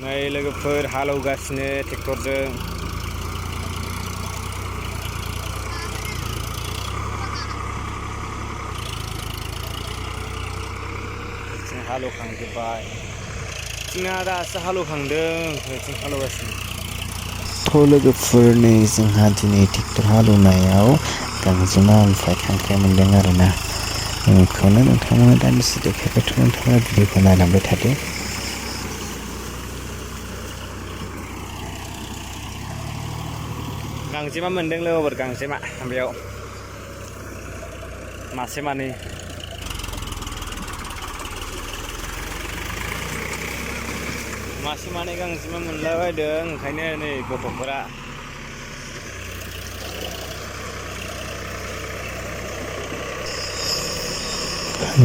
नै लोगोफोर हालौगासिनो ट्रेक्टरजों जों हालौखांजोब्बाय जोंना दासो हालौखांदों जों हालौगासिनो लोगोफोर नै जोंहा दिनै ट्रेक्टर हालौनायाव गांजेमा ओमफ्राय खांख्राइ मोनदों आरोना बेखौनो नोंथांमोना दान्दिसे देखायबायथ' नोंथाङा भिडिअखौ नायलांबाय थादो। गांजेमा मोनदों लोगोफोर गांजेमा बेयाव मासे मानै मासे मानै गांजेमा मोनलाबायदों ओंखायनो नै गथ'फोरा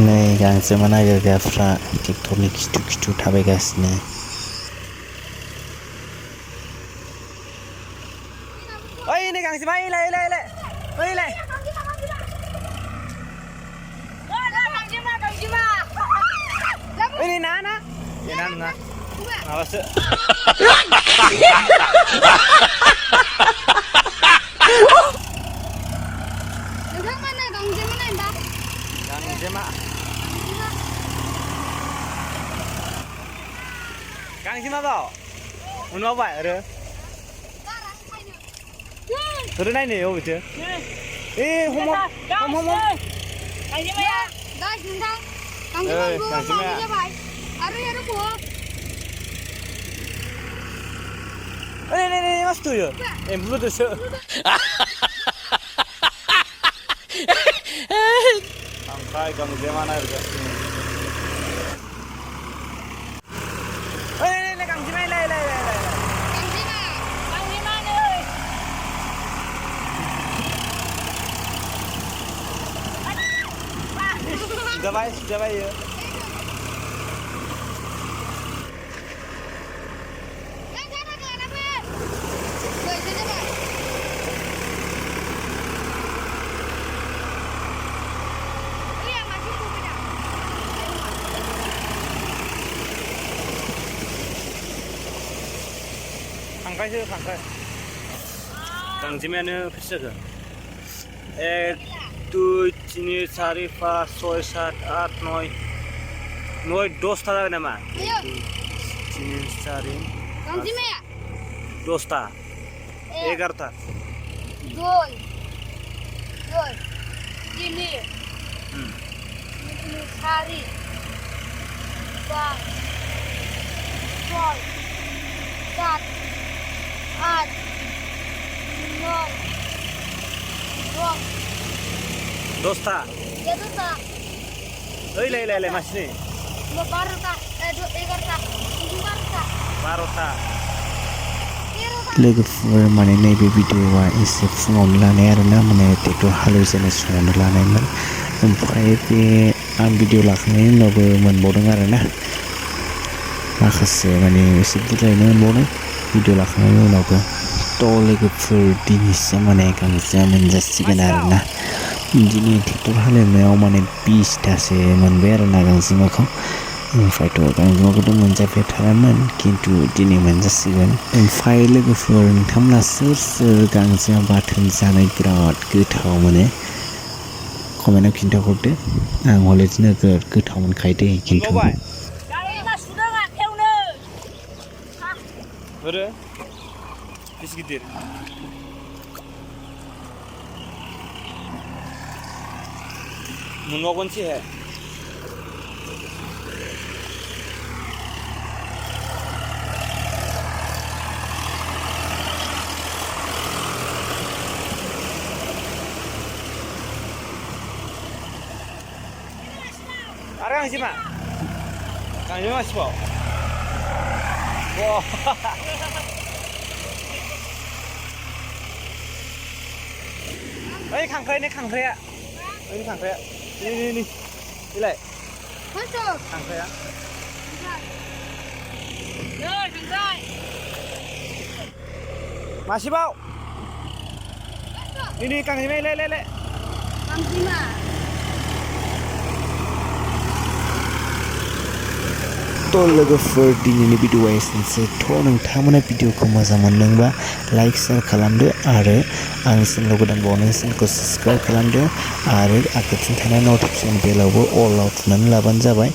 नै गांजेमा नागिरग्राफ्रा ट्रेक्टरनि खिथु खिथु थाबायगासिनो। ओइ नै गांजेमा ओइलाय ओइ ना नङा माबासो गांजेमा बाव मोनबावबाय ओरै नायनो अबेथो हम गांजेमाया गाइस नोंथां गांजेमाया जाबाय आरो ओइ मा बुस्थु एम्बुल'दोसो खांख्राइ गांजेमा नागिरगासिनो ओइ गांजेमा जाबाय खांख्राइ गांजेमायानो फैसा जागोन 1 2 3 4 5 6 7 8 9 10टा जाबाय नामा 3 4 10टा 11टा 2 3 4 5 6 7 8 9 10टा ya 2टा ओइलाय मासिनि 12टा 11टा 12टा लोगोफोर माने नैबे भिडिअआ एसे फुङावनो लानाय आरोना माने ट्रेक्टर हालेवजेननाय समावनो लानायमोन ओमफ्राय बे आं भिडिअ लाखांनायनि उनावबो मोनबावदों आरोना माखासे माने एसे बुरजायैनो मोनबावदों भिडिअ लाखांनायनि उनावबो लोगोफोर दिनैसो माने गांजेमा मोनजासिगोन आरोना दिनै ट्रेक्टर हालेवनायाव माने 20टासो मोनबाय आरोना गांजेमाखौ ओमफ्रायथ' गांजेमाखौथ' मोनजाबाय थारामोन खिन्थु दिनै मोनजासिगोन ओमफ्राय लोगोफोर नोंथांमोना सोर गांजेमा बाथोन जानो बिराद गोथाव मोनो कमेन्टआव खिन्थाहरदो आं हले नोगोद गोथाव मोनखायो दे खिन्थु बेसे गिदिर मोनबावगोनसै आरो गांजेमा मासेबाव ओइ खांख्राइया नै बिलाय खांख्राइया मासेबाव नै गांजेमा लाय थ' लोगोफोर दिनैनि भिडिअआ एसेनोसै थ' नोंथांमोना भिडिअखौ मोजां मोनदोंबा लाइक शेयार खालामदो आरो आंनि चेनेलाव गोदान बावनो चेनेलखौ साबस्क्राइब खालामदो आरो आगदाथिं थानाय नटिफिकेसन बेलावबो अलाव थुनानै लाबानो जाबाय